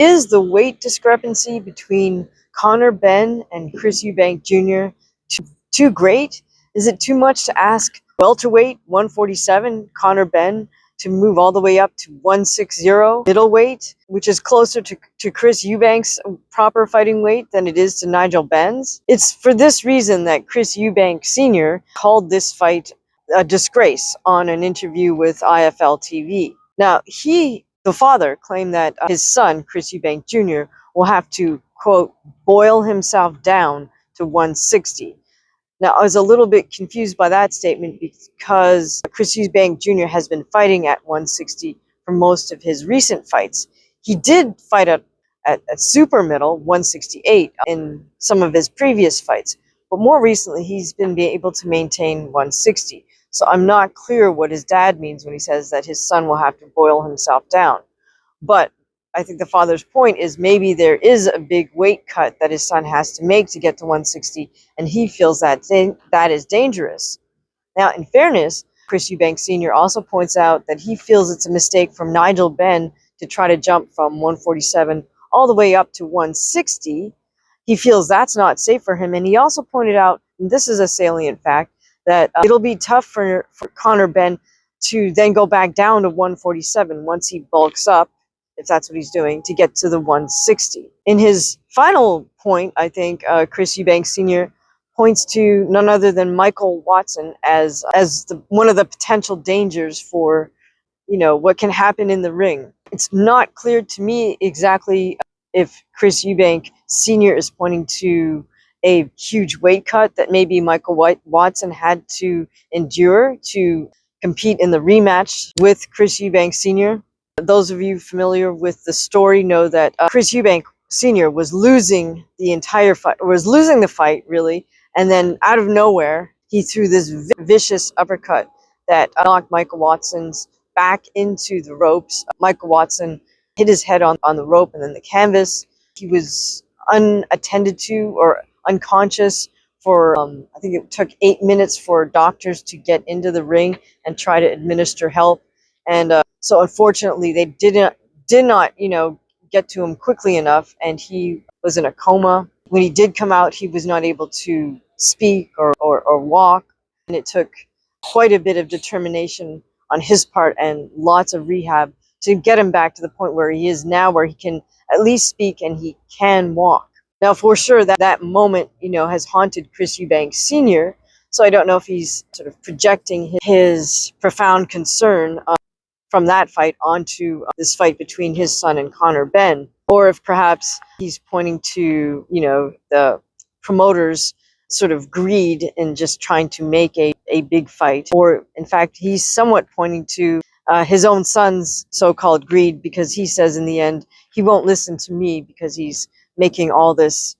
Is the weight discrepancy between Conor BENN and Chris Eubank Jr. too great? Is it too much to ask welterweight 147 Conor BENN to move all the way up to 160 middleweight, which is closer to Chris Eubank's proper fighting weight than it is to Nigel Benn's? It's for this reason that Chris Eubank Sr. called this fight a disgrace on an interview with IFL TV. Now, the father claimed that his son, Chris Eubank Jr., will have to, quote, boil himself down to 160. Now, I was a little bit confused by that statement because Chris Eubank Jr. has been fighting at 160 for most of his recent fights. He did fight at super middle, 168, in some of his previous fights, but more recently he's been able to maintain 160. So I'm not clear what his dad means when he says that his son will have to boil himself down. But I think the father's point is maybe there is a big weight cut that his son has to make to get to 160, and he feels that that is dangerous. Now, in fairness, Chris Eubank Sr. also points out that he feels it's a mistake from Nigel Benn to try to jump from 147 all the way up to 160. He feels that's not safe for him, and he also pointed out, and this is a salient fact, that it'll be tough for Conor BENN to then go back down to 147 once he bulks up, if that's what he's doing, to get to the 160. In his final point, I think Chris Eubank Sr. points to none other than Michael Watson as one of the potential dangers for, what can happen in the ring. It's not clear to me exactly if Chris Eubank Sr. is pointing to a huge weight cut that maybe Michael Watson had to endure to compete in the rematch with Chris Eubank Sr. Those of you familiar with the story know that Chris Eubank Sr. was losing the fight, really, and then out of nowhere, he threw this vicious uppercut that knocked Michael Watson's back into the ropes. Michael Watson hit his head on the rope and then the canvas. He was unattended to or unconscious for, I think it took 8 minutes for doctors to get into the ring and try to administer help. And so unfortunately, they did not, get to him quickly enough, and he was in a coma. When he did come out, he was not able to speak or walk, and it took quite a bit of determination on his part and lots of rehab to get him back to the point where he is now, where he can at least speak and he can walk. Now, for sure, that moment, has haunted Chris Eubank Sr., so I don't know if he's sort of projecting his profound concern from that fight onto this fight between his son and Conor BENN, or if perhaps he's pointing to, the promoters' sort of greed in just trying to make a big fight, or in fact, he's somewhat pointing to his own son's so-called greed, because he says in the end, he won't listen to me because he's making all this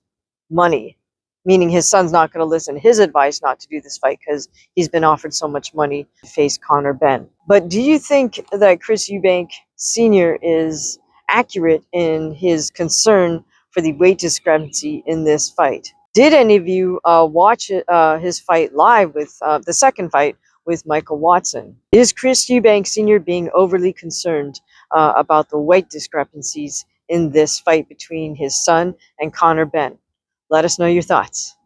money, meaning his son's not going to listen to his advice not to do this fight because he's been offered so much money to face Conor BENN. But do you think that Chris Eubank Sr. is accurate in his concern for the weight discrepancy in this fight? Did any of you watch his fight live with the second fight with Michael Watson? Is Chris Eubank Sr. being overly concerned about the weight discrepancies in this fight between his son and Conor BENN? Let us know your thoughts.